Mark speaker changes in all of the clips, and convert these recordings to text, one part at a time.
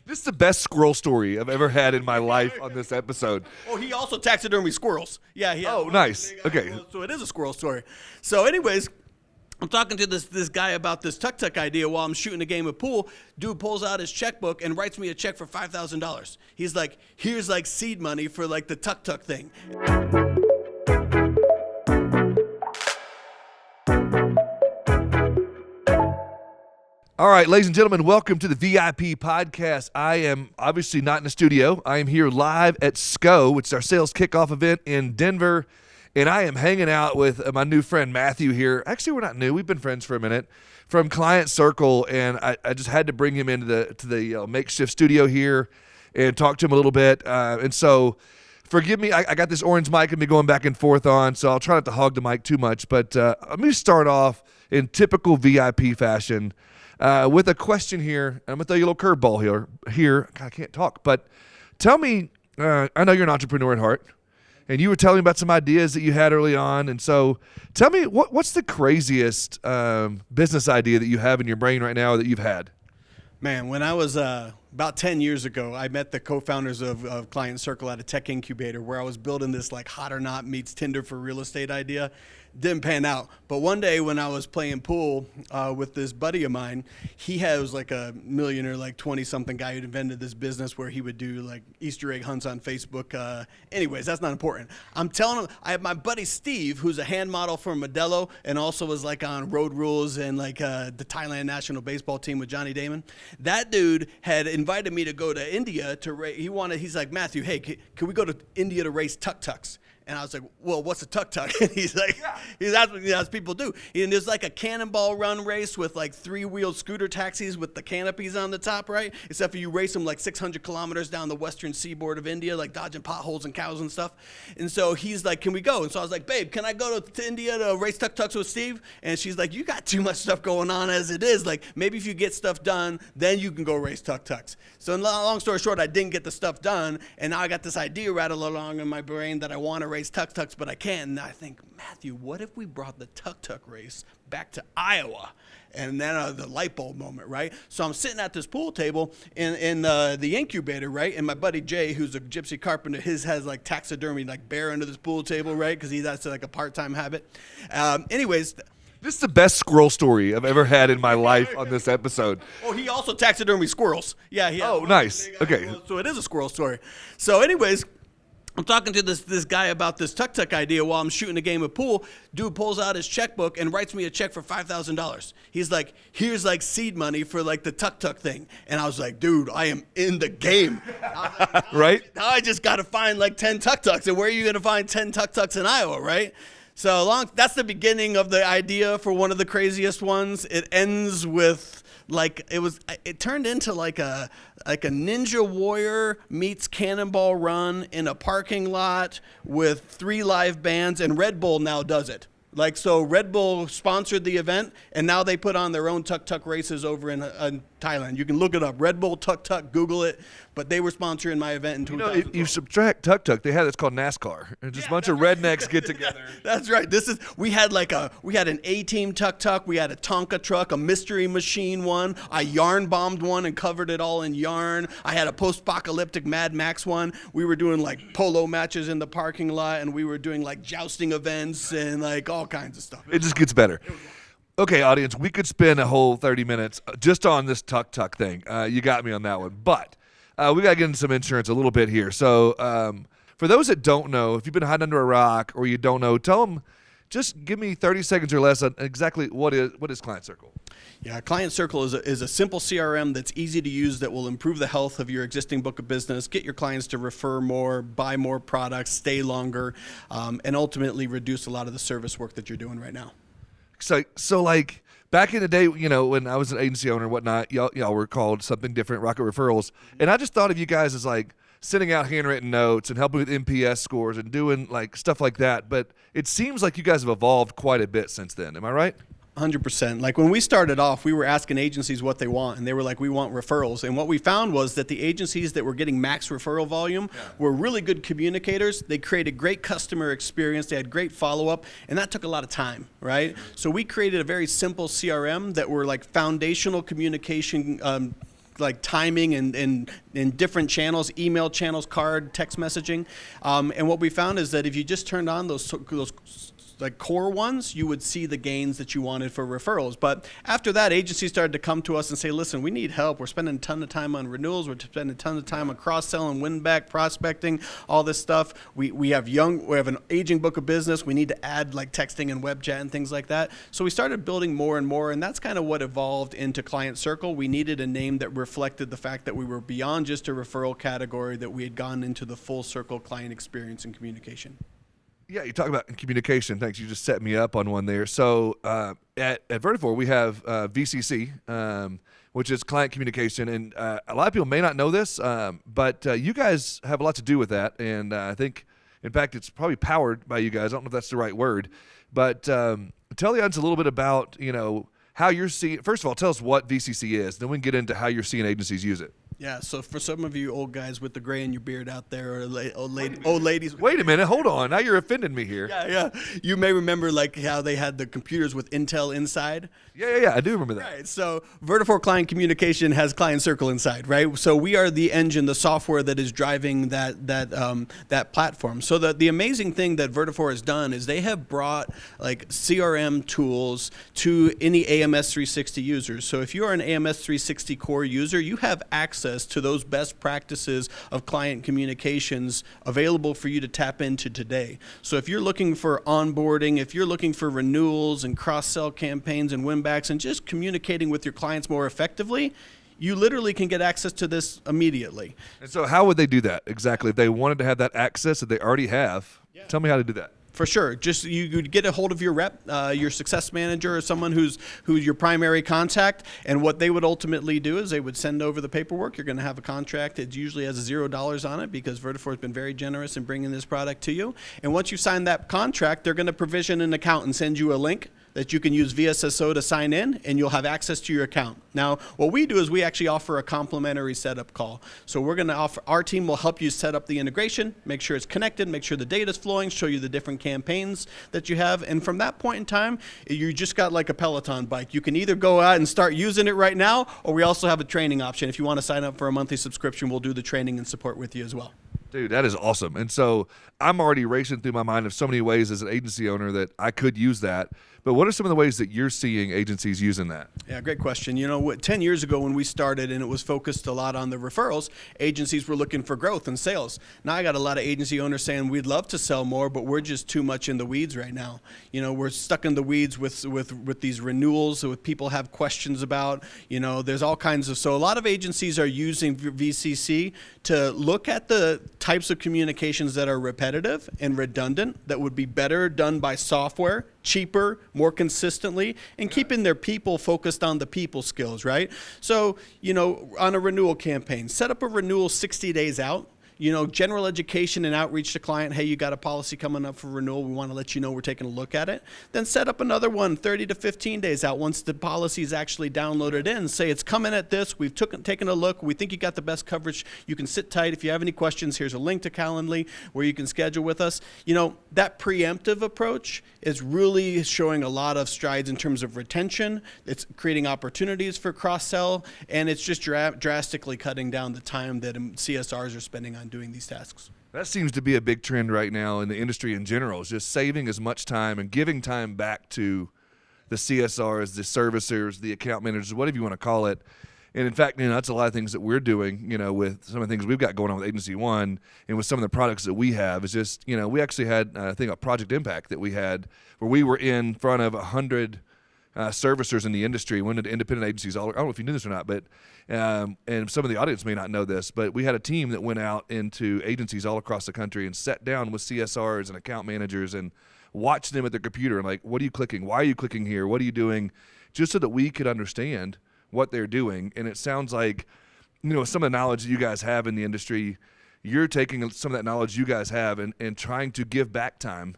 Speaker 1: This is the best squirrel story I've ever had in my life on this episode.
Speaker 2: Oh, he also taxidermy squirrels. Yeah.
Speaker 1: Oh, nice. Okay.
Speaker 2: So it is a squirrel story. So anyways, I'm talking to this guy about this tuk-tuk idea while I'm shooting a game of pool. Dude pulls out his checkbook and writes me a check for $5,000. He's like, here's like seed money for like the tuk-tuk thing.
Speaker 1: All right, ladies and gentlemen, welcome to the VIP podcast. I am obviously not in the studio. I am here live at SCO, which is our sales kickoff event in Denver, and I am hanging out with my new friend Matthew here. Actually, we're not new. We've been friends for a minute from ClientCircle, and I just had to bring him into the makeshift studio here and talk to him a little bit. And so forgive me, I got this orange mic and me going back and forth on, so I'll try not to hog the mic too much. But let me start off in typical VIP fashion. With a question here. I'm going to throw you a little curveball here. God, I can't talk. But tell me, I know you're an entrepreneur at heart, and you were telling me about some ideas that you had early on. And so tell me, what's the craziest business idea that you have in your brain right now that you've had?
Speaker 2: Man, when I was about 10 years ago, I met the co-founders of ClientCircle at a tech incubator where I was building this like Hot or Not meets Tinder for real estate idea. Didn't pan out. But one day when I was playing pool with this buddy of mine, he was like a millionaire, like 20-something guy who invented this business where he would do like Easter egg hunts on Facebook. Anyways, that's not important. I'm telling him, I have my buddy Steve, who's a hand model for Modelo and also was like on Road Rules and like the Thailand national baseball team with Johnny Damon. That dude had invited me to go to India to race. He's like, Matthew, hey, can we go to India to race tuk-tuks? And I was like, well, what's a tuk-tuk? And he's like, that's what people do. And there's like a cannonball run race with like 3-wheeled scooter taxis with the canopies on the top, right? Except for you race them like 600 kilometers down the western seaboard of India, like dodging potholes and cows and stuff. And so he's like, can we go? And so I was like, babe, can I go to India to race tuk-tuks with Steve? And she's like, you got too much stuff going on as it is. Like, maybe if you get stuff done, then you can go race tuk-tuks. So long story short, I didn't get the stuff done. And now I got this idea rattled along in my brain that I want to race tuk-tuks, but I can't. And I think, Matthew, what if we brought the tuk-tuk race back to Iowa? And then the light bulb moment, right? So I'm sitting at this pool table in the incubator, right? And my buddy Jay, who's a gypsy carpenter, his has like taxidermy, like bear under this pool table, right? Because that's like a part-time habit. Anyways.
Speaker 1: This is the best squirrel story I've ever had in my life on this episode.
Speaker 2: Oh, he also taxidermy squirrels. Yeah.
Speaker 1: Oh, nice. Okay.
Speaker 2: So it is a squirrel story. So anyways, I'm talking to this guy about this tuk-tuk idea while I'm shooting a game of pool. Dude pulls out his checkbook and writes me a check for $5,000. He's like, here's like seed money for like the tuk-tuk thing. And I was like, dude, I am in the game. Like,
Speaker 1: right?
Speaker 2: Now I just got to find like 10 tuk-tuks. And where are you going to find 10 tuk-tuks in Iowa, right? So that's the beginning of the idea for one of the craziest ones. It ends with it turned into like a Ninja Warrior meets Cannonball Run in a parking lot with 3 live bands, and Red Bull now does it. Like, so Red Bull sponsored the event, and now they put on their own tuk-tuk races over in Thailand. You can look it up. Red Bull Tuk-Tuk, Google it. But they were sponsoring my event in 2012.
Speaker 1: You subtract tuk-tuk, they had it's called NASCAR. And just a bunch of rednecks get together.
Speaker 2: That's right. We had an A-Team tuk-tuk. We had a Tonka truck, a Mystery Machine one. I yarn bombed one and covered it all in yarn. I had a post-apocalyptic Mad Max one. We were doing like polo matches in the parking lot, and we were doing like jousting events and like all kinds of stuff.
Speaker 1: It just gets better. Okay, audience, we could spend a whole 30 minutes just on this tuk-tuk thing. You got me on that one. But we got to get into some insurance a little bit here. So for those that don't know, if you've been hiding under a rock or you don't know, tell them, just give me 30 seconds or less on exactly what is ClientCircle.
Speaker 2: Yeah, ClientCircle is a simple CRM that's easy to use that will improve the health of your existing book of business, get your clients to refer more, buy more products, stay longer, and ultimately reduce a lot of the service work that you're doing right now.
Speaker 1: So like back in the day, you know, when I was an agency owner and whatnot, y'all were called something different, Rocket Referrals. And I just thought of you guys as like sending out handwritten notes and helping with NPS scores and doing like stuff like that. But it seems like you guys have evolved quite a bit since then. Am I right?
Speaker 2: 100%. Like when we started off, we were asking agencies what they want, and they were like, we want referrals. And what we found was that the agencies that were getting max referral volume were really good communicators. They created great customer experience. They had great follow-up, and that took a lot of time, right? So we created a very simple CRM that were like foundational communication like timing and different channels, email channels, card, text messaging. And what we found is that if you just turned on those like core ones, you would see the gains that you wanted for referrals. But after that, agencies started to come to us and say, listen, we need help. We're spending a ton of time on renewals. We're spending a ton of time on cross-selling, win-back, prospecting, all this stuff. We have an aging book of business. We need to add like texting and web chat and things like that. So we started building more and more, and that's kind of what evolved into ClientCircle. We needed a name that reflected the fact that we were beyond just a referral category, that we had gone into the full circle client experience and communication.
Speaker 1: Yeah, you talk about communication. Thanks. You just set me up on one there. So at Vertafore, we have VCC, which is client communication. And a lot of people may not know this, but you guys have a lot to do with that. And I think, in fact, it's probably powered by you guys. I don't know if that's the right word. But tell the audience a little bit about, how you're seeing. First of all, tell us what VCC is. Then we can get into how you're seeing agencies use it.
Speaker 2: Yeah, so for some of you old guys with the gray in your beard out there, or old ladies.
Speaker 1: Wait a minute, hold on. Now you're offending me here.
Speaker 2: Yeah. You may remember like how they had the computers with Intel inside.
Speaker 1: Yeah, I do remember that.
Speaker 2: Right. So Vertafore Client Communication has ClientCircle inside, right? So we are the engine, the software that is driving that platform. So the amazing thing that Vertafore has done is they have brought like CRM tools to any AMS 360 users. So if you're an AMS 360 core user, you have access to those best practices of client communications available for you to tap into today. So if you're looking for onboarding, if you're looking for renewals and cross-sell campaigns and win-backs and just communicating with your clients more effectively, you literally can get access to this immediately.
Speaker 1: And so how would they do that exactly? If they wanted to have that access that they already have, tell me how to do that.
Speaker 2: For sure. Just you get a hold of your rep, your success manager, or someone who's your primary contact, and what they would ultimately do is they would send over the paperwork. You're going to have a contract. It usually has $0 on it because Vertafore has been very generous in bringing this product to you. And once you sign that contract, they're going to provision an account and send you a link that you can use VSSO to sign in, and you'll have access to your account. Now, what we do is we actually offer a complimentary setup call. So we're going to offer, our team will help you set up the integration, make sure it's connected, make sure the data's flowing, show you the different campaigns that you have. And from that point in time, you just got like a Peloton bike. You can either go out and start using it right now, or we also have a training option. If you want to sign up for a monthly subscription, we'll do the training and support with you as well.
Speaker 1: Dude, that is awesome. And so I'm already racing through my mind of so many ways as an agency owner that I could use that. But what are some of the ways that you're seeing agencies using that?
Speaker 2: Yeah, great question. 10 years ago when we started and it was focused a lot on the referrals, agencies were looking for growth and sales. Now I got a lot of agency owners saying we'd love to sell more, but we're just too much in the weeds right now. We're stuck in the weeds with these renewals that people have questions about. There's all kinds of, so a lot of agencies are using VCC to look at the types of communications that are repetitive and redundant that would be better done by software, cheaper, more consistently, and keeping their people focused on the people skills, right? So, on a renewal campaign, set up a renewal 60 days out. General education and outreach to client, hey, you got a policy coming up for renewal. We want to let you know we're taking a look at it. Then set up another one 30 to 15 days out once the policy is actually downloaded in. Say it's coming at this. We've taken a look. We think you got the best coverage. You can sit tight. If you have any questions, here's a link to Calendly where you can schedule with us. That preemptive approach is really showing a lot of strides in terms of retention. It's creating opportunities for cross-sell, and it's just drastically cutting down the time that CSRs are spending on doing these tasks.
Speaker 1: That seems to be a big trend right now in the industry in general, is just saving as much time and giving time back to the CSRs, the servicers, the account managers, whatever you want to call it. And in fact, that's a lot of things that we're doing, with some of the things we've got going on with Agency One and with some of the products that we have. Is just, we actually had, I think, a Project Impact that we had where we were in front of 100 servicers in the industry, went into independent agencies. I don't know if you knew this or not, but and some of the audience may not know this, but we had a team that went out into agencies all across the country and sat down with CSRs and account managers and watched them at their computer and like, what are you clicking? Why are you clicking here? What are you doing? Just so that we could understand what they're doing. And it sounds like, some of the knowledge that you guys have in the industry, you're taking some of that knowledge you guys have and trying to give back time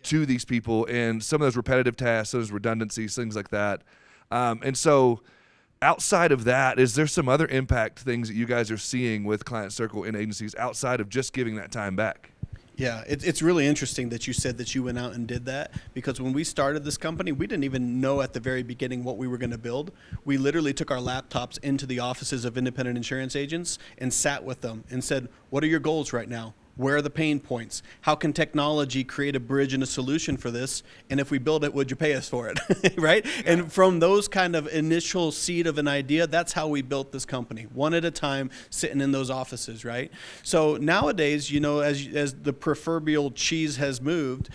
Speaker 1: to these people and some of those repetitive tasks, those redundancies, things like that. And so outside of that, is there some other impact things that you guys are seeing with ClientCircle in agencies outside of just giving that time back?
Speaker 2: Yeah, it's really interesting that you said that you went out and did that, because when we started this company, we didn't even know at the very beginning what we were going to build. We literally took our laptops into the offices of independent insurance agents and sat with them and said, what are your goals right now? Where are the pain points? How can technology create a bridge and a solution for this? And if we build it, would you pay us for it? Right? Yeah. And from those kind of initial seed of an idea, that's how we built this company, one at a time, sitting in those offices, right? So nowadays, as the proverbial cheese has moved,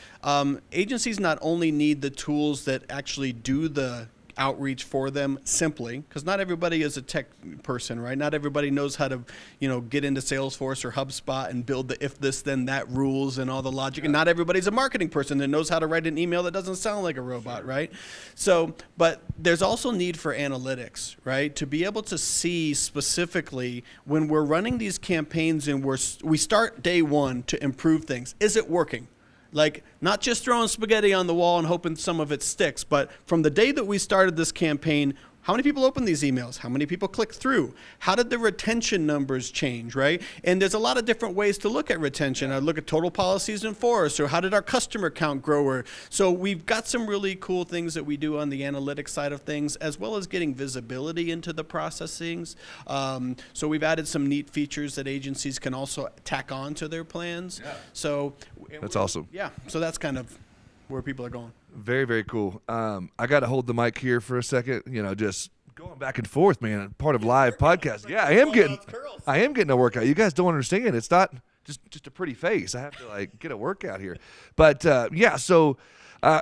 Speaker 2: agencies not only need the tools that actually do the outreach for them simply, because not everybody is a tech person, right? Not everybody knows how to, get into Salesforce or HubSpot and build the if this then that rules and all the logic. Yeah. And not everybody's a marketing person that knows how to write an email that doesn't sound like a robot, sure. Right? So, but there's also need for analytics, right? To be able to see specifically when we're running these campaigns and we start day one to improve things. Is it working? Like, not just throwing spaghetti on the wall and hoping some of it sticks, but from the day that we started this campaign, how many people opened these emails? How many people clicked through? How did the retention numbers change, right? And there's a lot of different ways to look at retention. I look at total policies in force, or how did our customer count grow? So we've got some really cool things that we do on the analytics side of things, as well as getting visibility into the processings. So we've added some neat features that agencies can also tack on to their plans. Yeah. So
Speaker 1: that's awesome.
Speaker 2: Yeah, so that's kind of where people are going.
Speaker 1: Very, very cool. I got to hold the mic here for a second. Just going back and forth, man. Part of live podcast. Yeah, I am getting a workout. You guys don't understand. It's not just a pretty face. I have to get a workout here. But yeah, so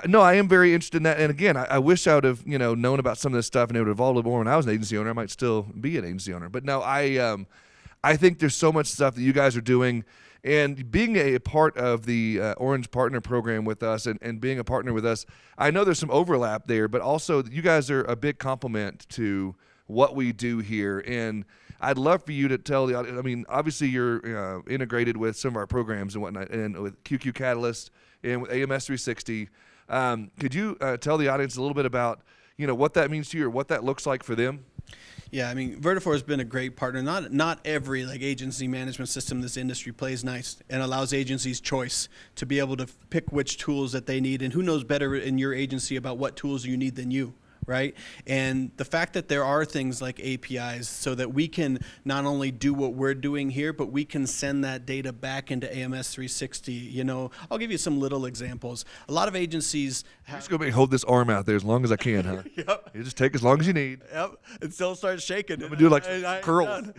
Speaker 1: no, I am very interested in that. And again, I wish I would have known about some of this stuff and it would have evolved a little more when I was an agency owner. I might still be an agency owner. But no, I think there's so much stuff that you guys are doing. And being a part of the Orange Partner Program with us and being a partner with us, I know there's some overlap there, but also you guys are a big complement to what we do here. And I'd love for you to tell the audience, obviously you're integrated with some of our programs and whatnot, and with QQ Catalyst and with AMS 360. Could you tell the audience a little bit about, what that means to you or what that looks like for them?
Speaker 2: Yeah, Vertafore has been a great partner. Not every agency management system in this industry plays nice and allows agencies choice to be able to pick which tools that they need, and who knows better in your agency about what tools you need than you. Right? And the fact that there are things like APIs so that we can not only do what we're doing here, but we can send that data back into AMS 360. I'll give you some little examples. A lot of agencies
Speaker 1: have... Just go ahead and hold this arm out there as long as I can, huh? Yep. You just take as long as you need.
Speaker 2: Yep. It still starts shaking.
Speaker 1: I'm going to do curls.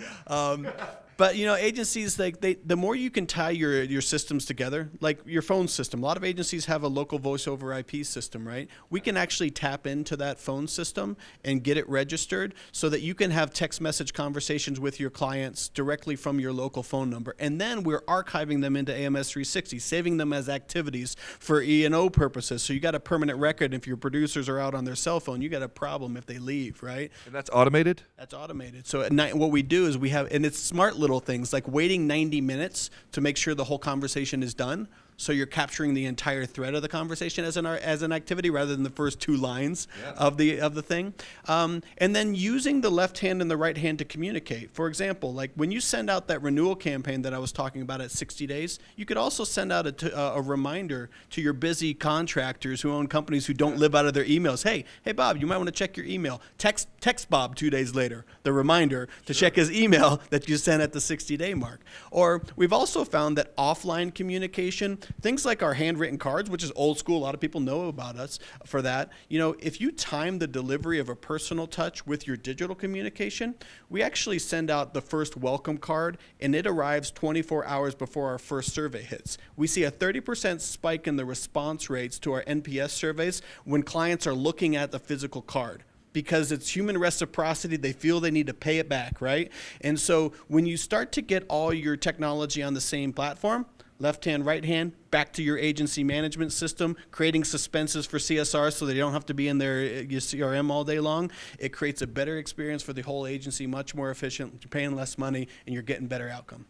Speaker 2: But agencies, the more you can tie your systems together, like your phone system. A lot of agencies have a local voice over IP system, right? We can actually tap into that phone system and get it registered so that you can have text message conversations with your clients directly from your local phone number. And then we're archiving them into AMS 360, saving them as activities for E&O purposes. So you got a permanent record. If your producers are out on their cell phone, you got a problem if they leave, right?
Speaker 1: And that's automated?
Speaker 2: That's automated. So at night, what we do is and it's smart little things like waiting 90 minutes to make sure the whole conversation is done. So you're capturing the entire thread of the conversation as an activity rather than the first two lines of the thing. And then using the left hand and the right hand to communicate. For example, when you send out that renewal campaign that I was talking about at 60 days, you could also send out a reminder to your busy contractors who own companies who don't live out of their emails. Hey Bob, you might want to check your email. Text Bob 2 days later, the reminder to check his email that you sent at the 60-day mark. Or we've also found that offline communication, things like our handwritten cards, which is old school, a lot of people know about us for that. If you time the delivery of a personal touch with your digital communication, we actually send out the first welcome card and it arrives 24 hours before our first survey hits. We see a 30% spike in the response rates to our NPS surveys when clients are looking at the physical card, because it's human reciprocity. They feel they need to pay it back, right? And so when you start to get all your technology on the same platform, left hand, right hand, back to your agency management system, creating suspenses for CSR so they don't have to be in their CRM all day long. It creates a better experience for the whole agency, much more efficient. You're paying less money and you're getting better outcome.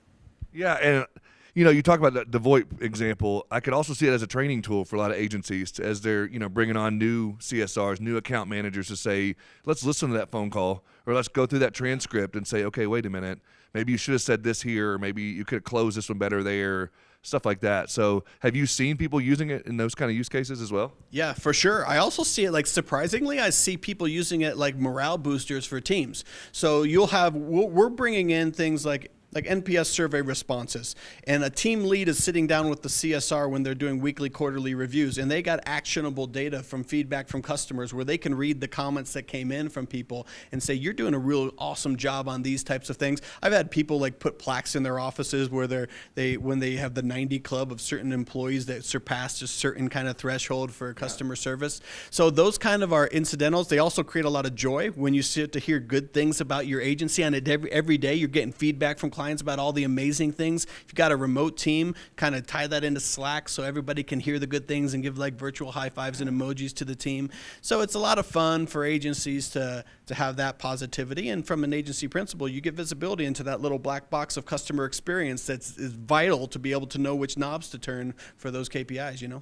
Speaker 1: Yeah, and you talk about the VoIP example. I could also see it as a training tool for a lot of agencies as they're bringing on new CSRs, new account managers to say, let's listen to that phone call or let's go through that transcript and say, okay, wait a minute. maybe you should have said this here, or maybe you could have closed this one better there, stuff like that. So have you seen people using it in those kind of use cases as well?
Speaker 2: Yeah, for sure. I also see it, like, surprisingly, I see people using it like morale boosters for teams. So we're bringing in things like NPS survey responses, and a team lead is sitting down with the CSR when they're doing weekly, quarterly reviews, and they got actionable data from feedback from customers where they can read the comments that came in from people and say, you're doing a real awesome job on these types of things. I've had people like put plaques in their offices where when they have the 90 club of certain employees that surpassed a certain kind of threshold for customer service. So those kind of are incidentals. They also create a lot of joy when you sit to hear good things about your agency, and every day you're getting feedback from clients about all the amazing things. If you've got a remote team, kind of tie that into Slack so everybody can hear the good things and give like virtual high fives and emojis to the team. So it's a lot of fun for agencies to have that positivity. And from an agency principal, you get visibility into that little black box of customer experience is vital to be able to know which knobs to turn for those KPIs, you know?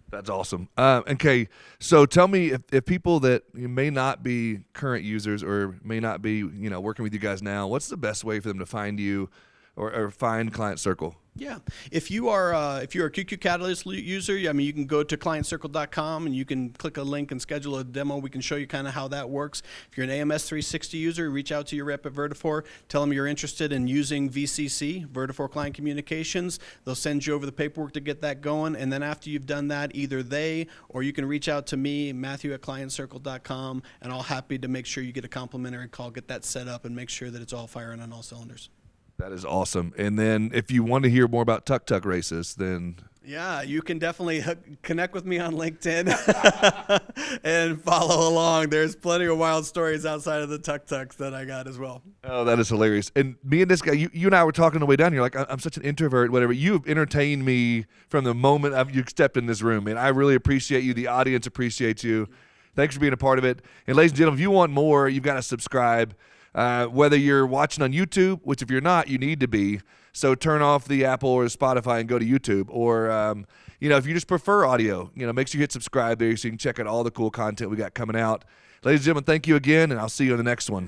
Speaker 1: That's awesome. Okay, so tell me if people that may not be current users or may not be working with you guys now, what's the best way for them to find you or find ClientCircle?
Speaker 2: Yeah, if you're a QQ Catalyst user, I mean, you can go to ClientCircle.com and you can click a link and schedule a demo. We can show you kind of how that works. If you're an AMS 360 user, reach out to your rep at Vertafore. Tell them you're interested in using VCC, Vertafore Client Communications. They'll send you over the paperwork to get that going. And then after you've done that, either they or you can reach out to me, Matthew at ClientCircle.com, and I'll happy to make sure you get a complimentary call, get that set up, and make sure that it's all firing on all cylinders.
Speaker 1: That is awesome. And then if you want to hear more about tuk-tuk races, then...
Speaker 2: Yeah, you can definitely connect with me on LinkedIn and follow along. There's plenty of wild stories outside of the tuk-tuks that I got as well.
Speaker 1: Oh, that is hilarious. And me and this guy, you and I were talking on the way down here, like, I'm such an introvert, whatever. You've entertained me from the moment you stepped in this room, and I really appreciate you. The audience appreciates you. Thanks for being a part of it. And ladies and gentlemen, if you want more, you've got to subscribe. Whether you're watching on YouTube, which if you're not, you need to be. So turn off the Apple or Spotify and go to YouTube. Or, if you just prefer audio, make sure you hit subscribe there so you can check out all the cool content we got coming out. Ladies and gentlemen, thank you again, and I'll see you in the next one.